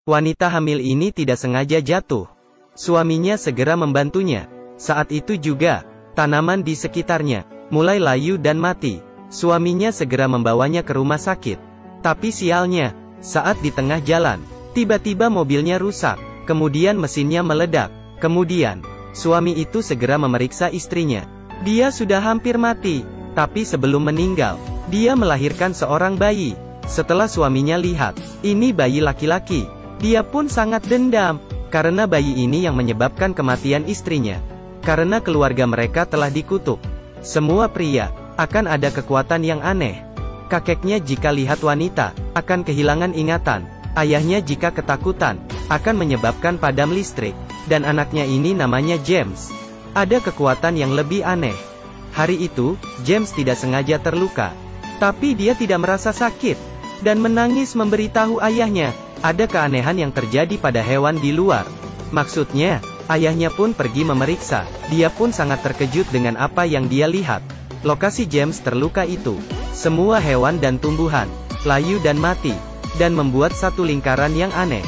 Wanita hamil ini tidak sengaja jatuh. Suaminya segera membantunya. Saat itu juga, tanaman di sekitarnya mulai layu dan mati. Suaminya segera membawanya ke rumah sakit. Tapi sialnya, saat di tengah jalan, tiba-tiba mobilnya rusak. Kemudian mesinnya meledak. Kemudian, suami itu segera memeriksa istrinya. Dia sudah hampir mati. Tapi sebelum meninggal, dia melahirkan seorang bayi. Setelah suaminya lihat, ini bayi laki-laki. Dia pun sangat dendam, karena bayi ini yang menyebabkan kematian istrinya. Karena keluarga mereka telah dikutuk. Semua pria, akan ada kekuatan yang aneh. Kakeknya jika lihat wanita, akan kehilangan ingatan. Ayahnya jika ketakutan, akan menyebabkan padam listrik. Dan anaknya ini namanya James. Ada kekuatan yang lebih aneh. Hari itu, James tidak sengaja terluka. Tapi dia tidak merasa sakit. Dan menangis memberitahu ayahnya. Ada keanehan yang terjadi pada hewan di luar. Maksudnya, ayahnya pun pergi memeriksa. Dia pun sangat terkejut dengan apa yang dia lihat. Lokasi James terluka itu, semua hewan dan tumbuhan, layu dan mati, dan membuat satu lingkaran yang aneh.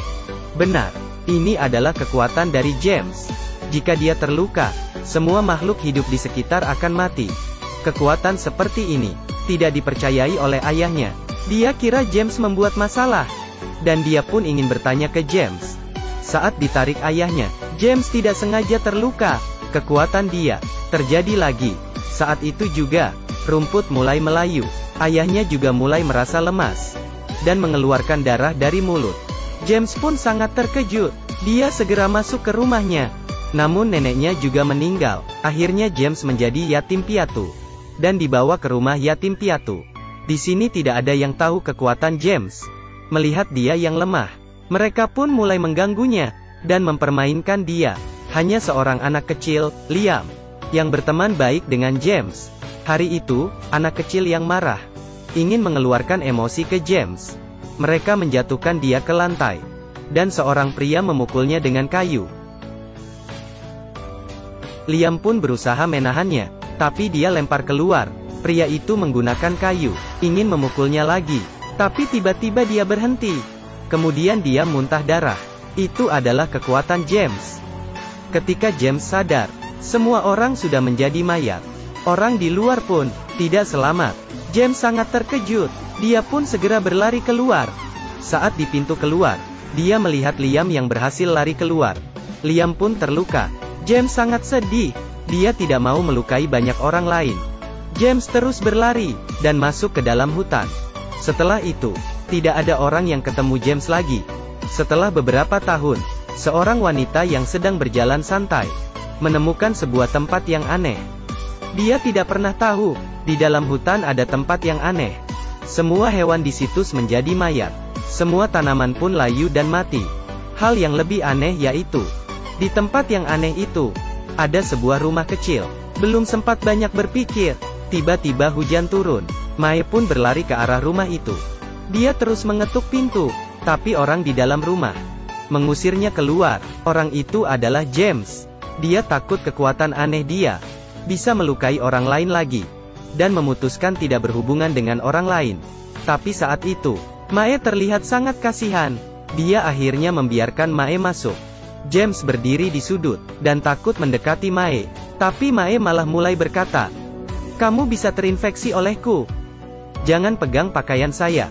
Benar, ini adalah kekuatan dari James. Jika dia terluka, semua makhluk hidup di sekitar akan mati. Kekuatan seperti ini, tidak dipercayai oleh ayahnya. Dia kira James membuat masalah. Dan dia pun ingin bertanya ke James. Saat ditarik ayahnya, James tidak sengaja terluka. Kekuatan dia terjadi lagi. Saat itu juga, rumput mulai melayu. Ayahnya juga mulai merasa lemas. Dan mengeluarkan darah dari mulut. James pun sangat terkejut. Dia segera masuk ke rumahnya. Namun neneknya juga meninggal. Akhirnya James menjadi yatim piatu. Dan dibawa ke rumah yatim piatu. Di sini tidak ada yang tahu kekuatan James. Melihat dia yang lemah, mereka pun mulai mengganggunya, dan mempermainkan dia. Hanya seorang anak kecil, Liam, yang berteman baik dengan James. Hari itu, anak kecil yang marah, ingin mengeluarkan emosi ke James. Mereka menjatuhkan dia ke lantai. Dan seorang pria memukulnya dengan kayu. Liam pun berusaha menahannya, tapi dia lempar keluar. Pria itu menggunakan kayu, ingin memukulnya lagi. Tapi tiba-tiba dia berhenti. Kemudian dia muntah darah. Itu adalah kekuatan James. Ketika James sadar, semua orang sudah menjadi mayat. Orang di luar pun tidak selamat. James sangat terkejut. Dia pun segera berlari keluar. Saat di pintu keluar, dia melihat Liam yang berhasil lari keluar. Liam pun terluka. James sangat sedih. Dia tidak mau melukai banyak orang lain. James terus berlari dan masuk ke dalam hutan. Setelah itu, tidak ada orang yang ketemu James lagi. Setelah beberapa tahun, seorang wanita yang sedang berjalan santai, menemukan sebuah tempat yang aneh. Dia tidak pernah tahu, di dalam hutan ada tempat yang aneh. Semua hewan di situ menjadi mayat. Semua tanaman pun layu dan mati. Hal yang lebih aneh yaitu, di tempat yang aneh itu, ada sebuah rumah kecil. Belum sempat banyak berpikir, tiba-tiba hujan turun. Mae pun berlari ke arah rumah itu. Dia terus mengetuk pintu, tapi orang di dalam rumah mengusirnya keluar. Orang itu adalah James. Dia takut kekuatan aneh dia bisa melukai orang lain lagi, dan memutuskan tidak berhubungan dengan orang lain. Tapi saat itu, Mae terlihat sangat kasihan. Dia akhirnya membiarkan Mae masuk. James berdiri di sudut, dan takut mendekati Mae. Tapi Mae malah mulai berkata, "Kamu bisa terinfeksi olehku. Jangan pegang pakaian saya."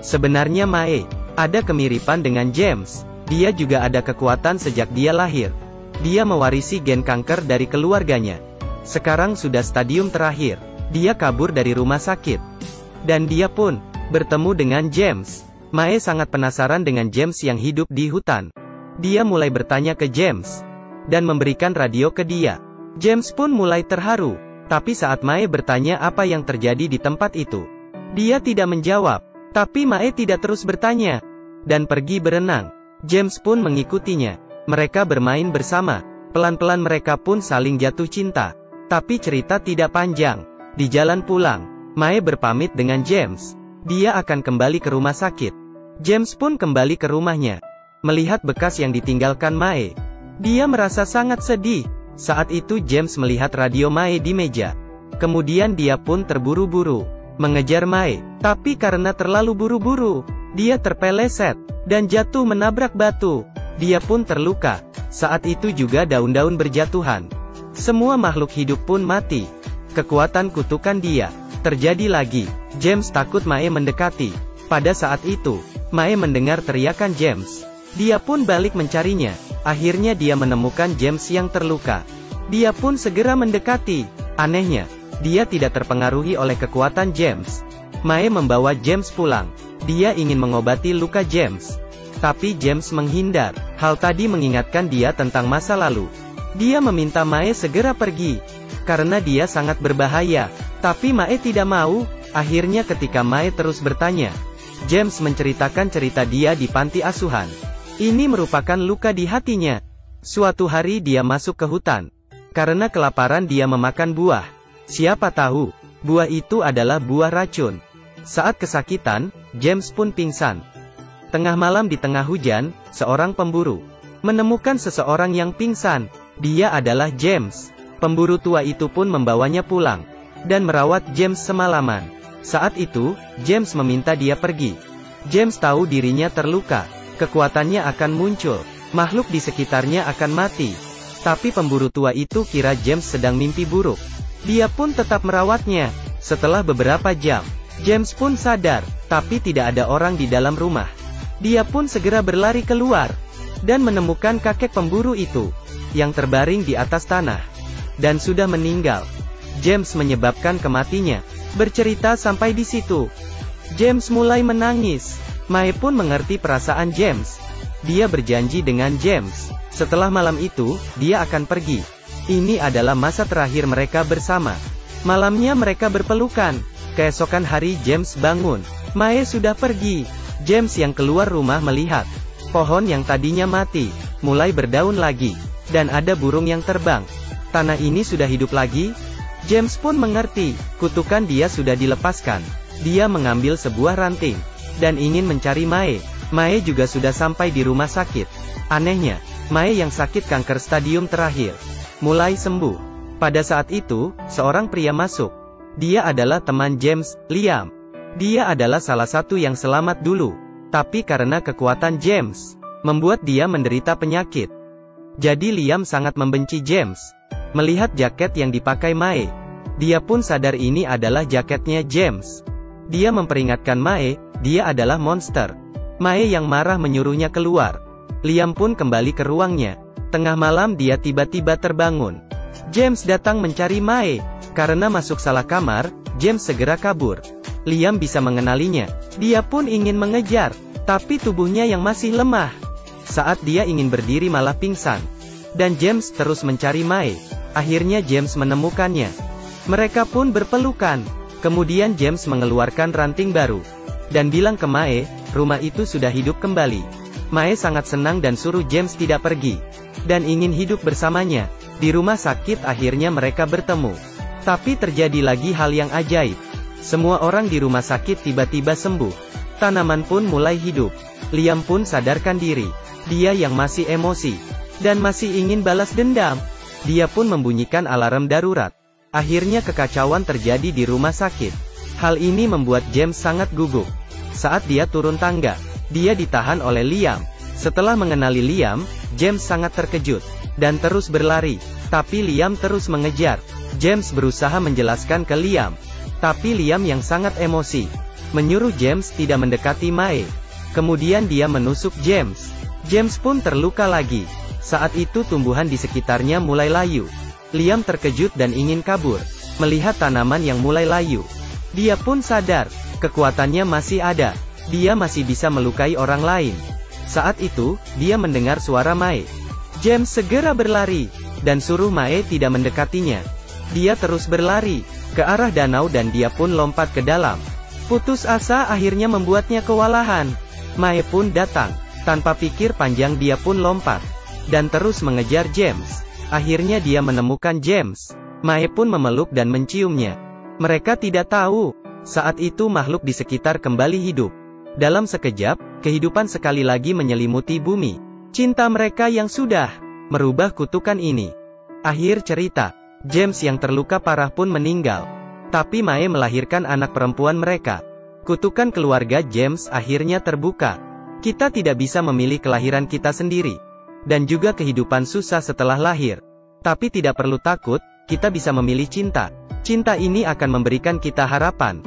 Sebenarnya Mae ada kemiripan dengan James. Dia juga ada kekuatan sejak dia lahir. Dia mewarisi gen kanker dari keluarganya. Sekarang sudah stadium terakhir. Dia kabur dari rumah sakit. Dan dia pun bertemu dengan James. Mae sangat penasaran dengan James yang hidup di hutan. Dia mulai bertanya ke James dan memberikan radio ke dia. James pun mulai terharu. Tapi saat Mae bertanya apa yang terjadi di tempat itu, dia tidak menjawab. Tapi Mae tidak terus bertanya, dan pergi berenang. James pun mengikutinya. Mereka bermain bersama. Pelan-pelan mereka pun saling jatuh cinta. Tapi cerita tidak panjang. Di jalan pulang, Mae berpamit dengan James. Dia akan kembali ke rumah sakit. James pun kembali ke rumahnya. Melihat bekas yang ditinggalkan Mae, dia merasa sangat sedih. Saat itu James melihat radio Mae di meja. Kemudian dia pun terburu-buru mengejar Mae. Tapi karena terlalu buru-buru, Dia terpeleset, dan jatuh menabrak batu. Dia pun terluka. Saat itu juga daun-daun berjatuhan. Semua makhluk hidup pun mati. Kekuatan kutukan dia. Terjadi lagi. James takut Mae mendekati. Pada saat itu, Mae mendengar teriakan James. Dia pun balik mencarinya. Akhirnya dia menemukan James yang terluka. Dia pun segera mendekati. Anehnya, dia tidak terpengaruhi oleh kekuatan James. Mae membawa James pulang. Dia ingin mengobati luka James. Tapi James menghindar. Hal tadi mengingatkan dia tentang masa lalu. Dia meminta Mae segera pergi. Karena dia sangat berbahaya. Tapi Mae tidak mau. Akhirnya ketika Mae terus bertanya, James menceritakan cerita dia di panti asuhan. Ini merupakan luka di hatinya. Suatu hari dia masuk ke hutan. Karena kelaparan dia memakan buah. Siapa tahu, buah itu adalah buah racun. Saat kesakitan, James pun pingsan. Tengah malam di tengah hujan, seorang pemburu menemukan seseorang yang pingsan. Dia adalah James. Pemburu tua itu pun membawanya pulang dan merawat James semalaman. Saat itu, James meminta dia pergi. James tahu dirinya terluka. Kekuatannya akan muncul. Makhluk di sekitarnya akan mati. Tapi pemburu tua itu kira James sedang mimpi buruk. Dia pun tetap merawatnya. Setelah beberapa jam, James pun sadar, tapi tidak ada orang di dalam rumah. Dia pun segera berlari keluar, dan menemukan kakek pemburu itu, yang terbaring di atas tanah, dan sudah meninggal. James menyebabkan kematinya. Bercerita sampai di situ, James mulai menangis. Mae pun mengerti perasaan James. Dia berjanji dengan James. Setelah malam itu, dia akan pergi. Ini adalah masa terakhir mereka bersama. Malamnya mereka berpelukan. Keesokan hari James bangun. Mae sudah pergi. James yang keluar rumah melihat pohon yang tadinya mati, mulai berdaun lagi. Dan ada burung yang terbang. Tanah ini sudah hidup lagi? James pun mengerti, kutukan dia sudah dilepaskan. Dia mengambil sebuah ranting, dan ingin mencari Mae. Mae juga sudah sampai di rumah sakit. Anehnya, Mae yang sakit kanker stadium terakhir, mulai sembuh. Pada saat itu, seorang pria masuk. Dia adalah teman James, Liam. Dia adalah salah satu yang selamat dulu. Tapi karena kekuatan James, membuat dia menderita penyakit. Jadi Liam sangat membenci James. Melihat jaket yang dipakai Mae, dia pun sadar ini adalah jaketnya James. Dia memperingatkan Mae, dia adalah monster. Mae yang marah menyuruhnya keluar. Liam pun kembali ke ruangnya. Tengah malam dia tiba-tiba terbangun. James datang mencari Mae. Karena masuk salah kamar, James segera kabur. Liam bisa mengenalinya. Dia pun ingin mengejar, tapi tubuhnya yang masih lemah. Saat dia ingin berdiri malah pingsan. Dan James terus mencari Mae. Akhirnya James menemukannya. Mereka pun berpelukan. Kemudian James mengeluarkan ranting baru. Dan bilang ke Mae, rumah itu sudah hidup kembali. Mae sangat senang dan suruh James tidak pergi. Dan ingin hidup bersamanya. Di rumah sakit akhirnya mereka bertemu. Tapi terjadi lagi hal yang ajaib. Semua orang di rumah sakit tiba-tiba sembuh. Tanaman pun mulai hidup. Liam pun sadarkan diri. Dia yang masih emosi. Dan masih ingin balas dendam. Dia pun membunyikan alarm darurat. Akhirnya kekacauan terjadi di rumah sakit. Hal ini membuat James sangat gugup. Saat dia turun tangga, dia ditahan oleh Liam. Setelah mengenali Liam, James sangat terkejut. Dan terus berlari. Tapi Liam terus mengejar. James berusaha menjelaskan ke Liam. Tapi Liam yang sangat emosi, menyuruh James tidak mendekati Mae. Kemudian dia menusuk James. James pun terluka lagi. Saat itu tumbuhan di sekitarnya mulai layu. Liam terkejut dan ingin kabur. Melihat tanaman yang mulai layu, dia pun sadar, kekuatannya masih ada. Dia masih bisa melukai orang lain. Saat itu, dia mendengar suara Mae. James segera berlari, dan suruh Mae tidak mendekatinya. Dia terus berlari ke arah danau dan dia pun lompat ke dalam. Putus asa akhirnya membuatnya kewalahan. Mae pun datang. Tanpa pikir panjang dia pun lompat. Dan terus mengejar James. Akhirnya dia menemukan James. Mae pun memeluk dan menciumnya. Mereka tidak tahu, saat itu makhluk di sekitar kembali hidup. Dalam sekejap, kehidupan sekali lagi menyelimuti bumi. Cinta mereka yang sudah merubah kutukan ini. Akhir cerita, James yang terluka parah pun meninggal. Tapi Mae melahirkan anak perempuan mereka. Kutukan keluarga James akhirnya terbuka. Kita tidak bisa memilih kelahiran kita sendiri. Dan juga kehidupan susah setelah lahir. Tapi tidak perlu takut, kita bisa memilih cinta. Cinta ini akan memberikan kita harapan.